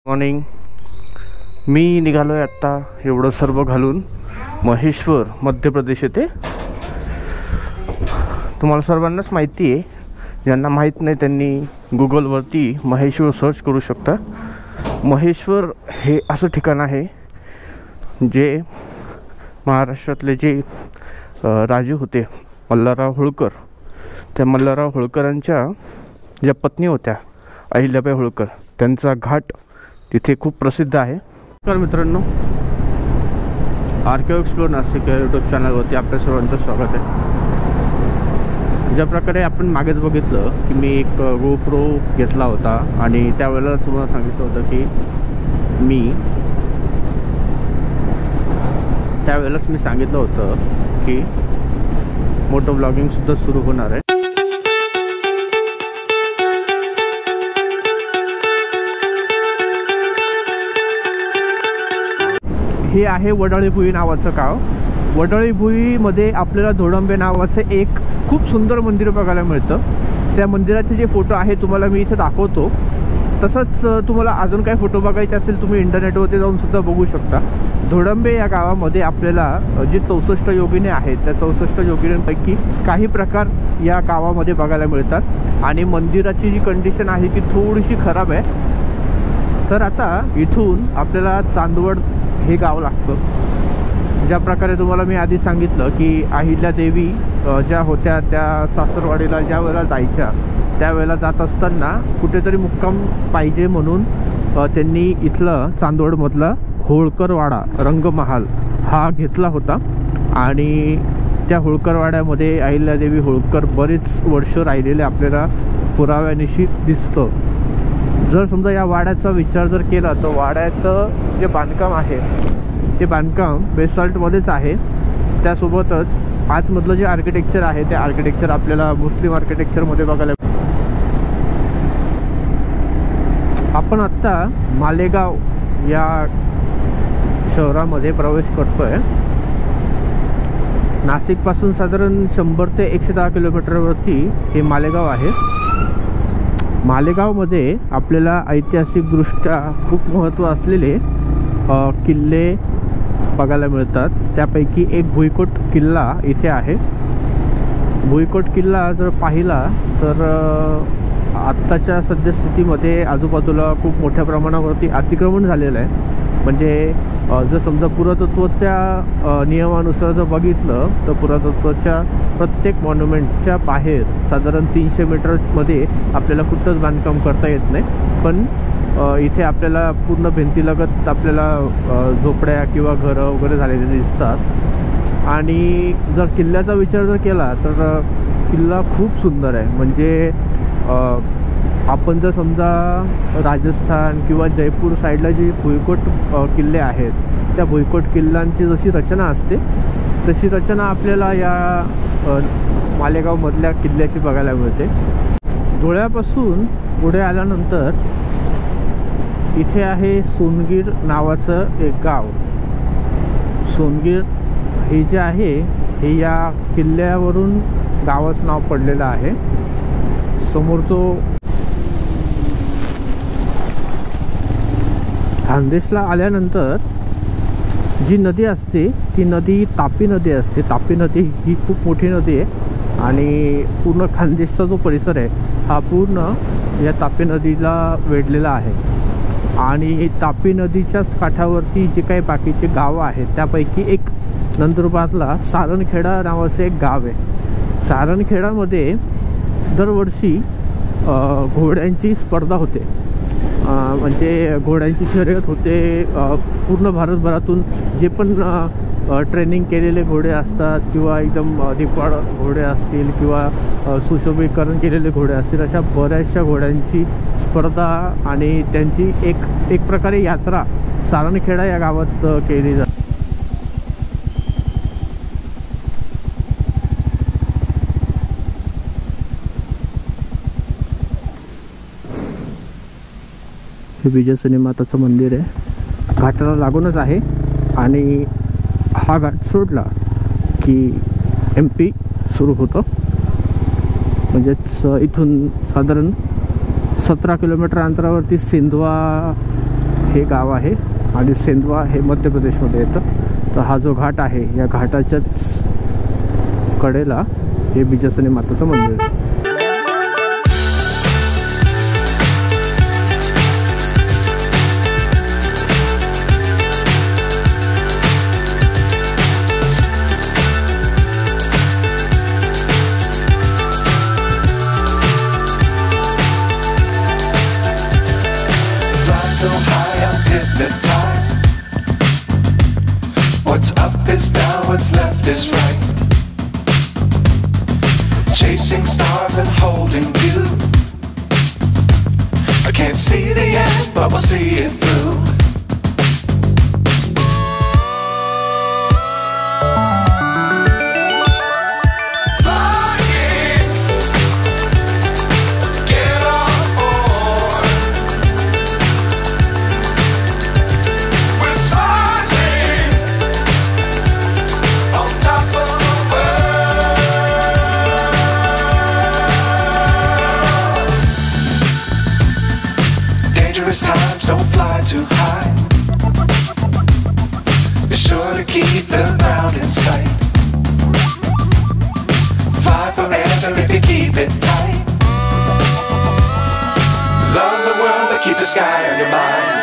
Morning. मी निघालोय आत्ता एवढं सर्व घालून महेश्वर मध्य प्रदेश येथे. तुम्हाला सर्वांनाच माहिती आहे, ज्यांना माहीत नाही त्यांनी गुगलवरती महेश्वर सर्च करू शकता. महेश्वर हे असं ठिकाण आहे जे महाराष्ट्रातले जे राजे होते मल्हारराव होळकर, त्या मल्हारराव होळकरांच्या ज्या पत्नी होत्या अहिल्याबाई होळकर, त्यांचा घाट तिथे खूप प्रसिद्ध आहे. तर मित्रांनो, आर्किओ एक्सप्लोर नाशिक या यूट्यूब चॅनलवरती आपल्या सर्वांचं स्वागत आहे. ज्या प्रकारे आपण मागेच बघितलं की मी एक गोप्रो घेतला होता आणि त्यावेळेला तुम्हाला सांगितलं होतं की त्यावेळेलाच मी सांगितलं होतं की मोटो ब्लॉगिंगसुद्धा सुरू होणार आहे. हे आहे वडाळी भुई नावाचं गाव. वडाळी भुईमध्ये आपल्याला धोडंबे नावाचं एक खूप सुंदर मंदिर बघायला मिळतं. त्या मंदिराचे जे फोटो आहे तुम्हाला मी इथे दाखवतो. तसंच तुम्हाला अजून काही फोटो बघायचे असेल तुम्ही इंटरनेटवरती जाऊन सुद्धा बघू शकता. धोडंबे या गावामध्ये आपल्याला जे 64 योगिनी आहेत त्या 64 योगिनींपैकी काही प्रकार या गावामध्ये बघायला मिळतात आणि मंदिराची जी कंडिशन आहे ती थोडीशी खराब आहे. तर आता इथून आपल्याला चांदवड हे गाव लागतं. ज्या प्रकारे तुम्हाला मी आधी सांगितलं की अहिल्यादेवी ज्या होत्या त्या सासरवाडीला ज्या वेळेला जायच्या त्यावेळेला जात असताना कुठेतरी मुक्काम पाहिजे म्हणून त्यांनी इथलं चांदवडमधला होळकरवाडा रंगमहाल हा घेतला होता आणि त्या होळकरवाड्यामध्ये अहिल्यादेवी होळकर बरेच वर्ष राहिलेले आपल्याला पुराव्यानिशी दिसतं. जर समजा या वाड्याचा विचार जर केला तर वाड्याचं जे बांधकाम आहे ते बांधकाम बेसाल्टमध्येच आहे. त्यासोबतच आतमधलं जे आर्किटेक्चर आहे ते आर्किटेक्चर आपल्याला मुस्लिम आर्किटेक्चरमध्ये बघायला. आपण आत्ता मालेगाव या शहरामध्ये प्रवेश करतोय. नाशिकपासून साधारण 100 ते 110 किलोमीटरवरती हे मालेगाव आहे. मालेगावमध्ये आपल्याला ऐतिहासिकदृष्ट्या खूप महत्त्व असलेले किल्ले बघायला मिळतात. त्यापैकी एक भुईकोट किल्ला इथे आहे. भुईकोट किल्ला जर पाहिला तर आत्ताच्या सद्यस्थितीमध्ये आजूबाजूला खूप मोठ्या प्रमाणावरती अतिक्रमण झालेलं आहे. म्हणजे जर समजा पुरातत्वाच्या नियमानुसार जर बघितलं तर पुरातत्वाच्या प्रत्येक मॉन्युमेंटच्या बाहेर साधारण 300 मीटरमध्ये आपल्याला कुठंच बांधकाम करता येत नाही. पण इथे आपल्याला पूर्ण भिंतीलगत आपल्याला झोपड्या किंवा घरं वगैरे झालेले दिसतात. आणि जर किल्ल्याचा विचार जर केला तर किल्ला खूप सुंदर आहे. म्हणजे आपण जर समजा राजस्थान किंवा जयपूर साईडला जे भुईकोट किल्ले आहेत त्या भुईकोट किल्ल्यांची जशी रचना असते तशी रचना आपल्याला या मालेगावमधल्या किल्ल्याची बघायला मिळते. धुळ्यापासून पुढे आल्यानंतर इथे आहे सोनगीर नावाचं एक गाव. सोनगीर हे जे आहे हे या किल्ल्यावरून गावाचं नाव पडलेलं आहे. समोर जो खानदेशला आल्यानंतर जी नदी असते ती नदी तापी नदी असते. तापी नदी ही खूप मोठी नदी आहे आणि पूर्ण खानदेशचा जो परिसर आहे हा पूर्ण या तापी नदीला वेढलेला आहे. आणि तापी नदीच्याच काठावरती जे काही बाकीचे गावं आहेत त्यापैकी एक नंदुरबारला सारणखेडा नावाचं एक गाव आहे. सारणखेडामध्ये दरवर्षी घोड्यांची स्पर्धा होते. म्हणजे घोड्यांची शर्यत होते. पूर्ण भारतभरातून जे पण ट्रेनिंग केलेले घोडे असतात किंवा एकदम दिपाड घोडे असतील किंवा सुशोभीकरण केलेले घोडे असतील अशा बऱ्याचशा घोड्यांची स्पर्धा आणि त्यांची एक प्रकारे यात्रा सारणखेडा या गावात केली जाते. हे विजयसनी माताचं मंदिर आहे. घाटाला लागूनच आहे आणि हा घाट सोडला की MP सुरू होतं. म्हणजेच इथून साधारण 17 किलोमीटर अंतरावरती सिंधवा हे गाव आहे आणि सेंधवा हे मध्य प्रदेशमध्ये येतं. तर हा जो घाट आहे या घाटाच्याच कडेला हे बिजासनी माताचं मंदिर आहे. So high I'm hypnotized. What's up is down, what's left is right. Chasing stars and holding you. I can't see the end, but we'll see it through. Times don't fly too high. Be sure to keep the ground in sight. Fly forever if you keep it tight. Love the world, but keep the sky on your mind.